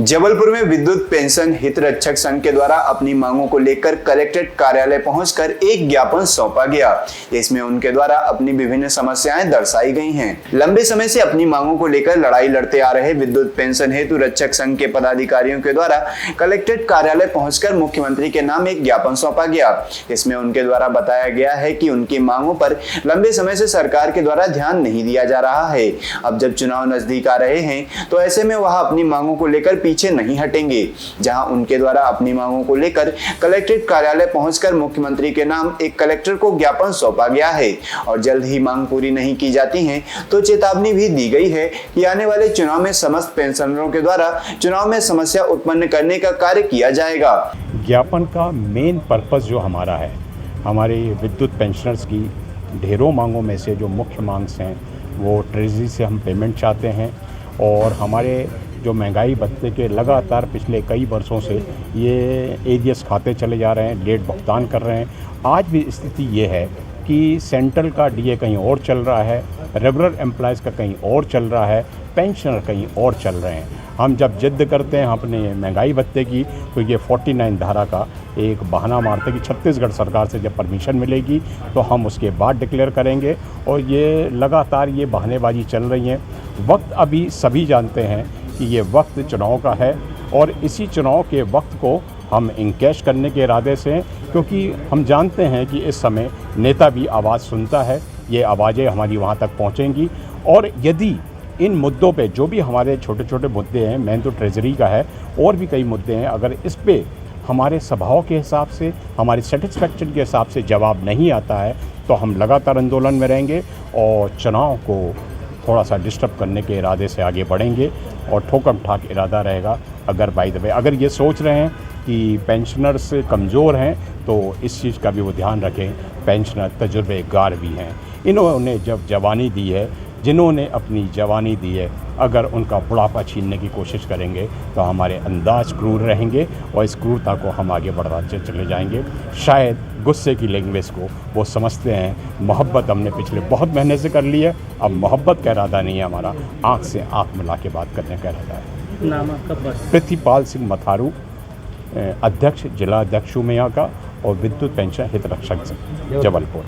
जबलपुर में विद्युत पेंशन हितरक्षक संघ के द्वारा अपनी मांगों को लेकर कलेक्ट्रेट कार्यालय पहुंचकर एक ज्ञापन सौंपा गया। इसमें उनके द्वारा अपनी विभिन्न समस्याएं दर्शाई गई हैं। लंबे समय से अपनी मांगों को लेकर लड़ाई लड़ते आ रहे विद्युत पेंशन हेतु रक्षक संघ के पदाधिकारियों के द्वारा कलेक्ट्रेट कार्यालय पहुंचकर मुख्यमंत्री के नाम एक ज्ञापन सौंपा गया। इसमें उनके द्वारा बताया गया है कि उनकी मांगों पर लंबे समय से सरकार के द्वारा ध्यान नहीं दिया जा रहा है। अब जब चुनाव नजदीक आ रहे हैं तो ऐसे में वह अपनी मांगों को लेकर पीछे नहीं हटेंगे। जहां उनके द्वारा अपनी मांगों को लेकर कलेक्ट्रेट कार्यालय पहुंचकर मुख्यमंत्री के नाम एक कलेक्टर को ज्ञापन सौंपा गया है और जल्द ही मांग पूरी नहीं की जाती है तो चेतावनी भी दी गई है कि आने वाले चुनाव में समस्त पेंशनरों के द्वारा चुनाव में समस्या उत्पन्न करने का कार्य किया जाएगा। ज्ञापन का मेन पर्पस जो हमारा है, हमारे विद्युत पेंशनर्स की ढेरों मांगों में से जो मुख्य मांग हैं वो ट्रेजरी से हम पेमेंट चाहते हैं और हमारे जो महंगाई भत्ते के लगातार पिछले कई वर्षों से ये एरियस खाते चले जा रहे हैं, लेट भुगतान कर रहे हैं। आज भी स्थिति ये है कि सेंट्रल का डीए कहीं और चल रहा है, रेगुलर एम्प्लॉयज़ का कहीं और चल रहा है, पेंशनर कहीं और चल रहे हैं। हम जब जिद करते हैं अपने महंगाई भत्ते की तो ये 49 धारा का एक बहाना मारते हैं कि छत्तीसगढ़ सरकार से जब परमिशन मिलेगी तो हम उसके बाद डिक्लेयर करेंगे और ये लगातार ये बहानेबाजी चल रही है। वक्त अभी सभी जानते हैं कि ये वक्त चुनाव का है और इसी चुनाव के वक्त को हम इनकैश करने के इरादे से हैं, क्योंकि हम जानते हैं कि इस समय नेता भी आवाज़ सुनता है, ये आवाज़ें हमारी वहाँ तक पहुँचेंगी और यदि इन मुद्दों पे जो भी हमारे छोटे छोटे मुद्दे हैं, मेन तो ट्रेजरी का है और भी कई मुद्दे हैं, अगर इस पे हमारे स्वभाव के हिसाब से, हमारी सेटिस्फेक्शन के हिसाब से जवाब नहीं आता है तो हम लगातार आंदोलन में रहेंगे और चुनाव को थोड़ा सा डिस्टर्ब करने के इरादे से आगे बढ़ेंगे और ठोकम ठाक इरादा रहेगा। अगर बाय द वे अगर ये सोच रहे हैं कि पेंशनर्स कमज़ोर हैं तो इस चीज़ का भी वो ध्यान रखें, पेंशनर तजुर्बेकार भी हैं। इन्होंने जब जवानी दी है, जिन्होंने अपनी जवानी दी है, अगर उनका बुढ़ापा छीनने की कोशिश करेंगे तो हमारे अंदाज क्रूर रहेंगे और इस क्रूरता को हम आगे बढ़ाते चले जाएंगे। शायद गुस्से की लैंग्वेज को वो समझते हैं। मोहब्बत हमने पिछले बहुत महीने से कर ली है, अब मोहब्बत का इरादा नहीं है हमारा, आँख से आँख मिला के बात करने का इरादा है। नाम आपका? पृथ्वीपाल सिंह मथारू, अध्यक्ष, जिला अध्यक्ष हूँ मैं यहाँ का और विद्युत पेंशन हितरक्षक जबलपुर।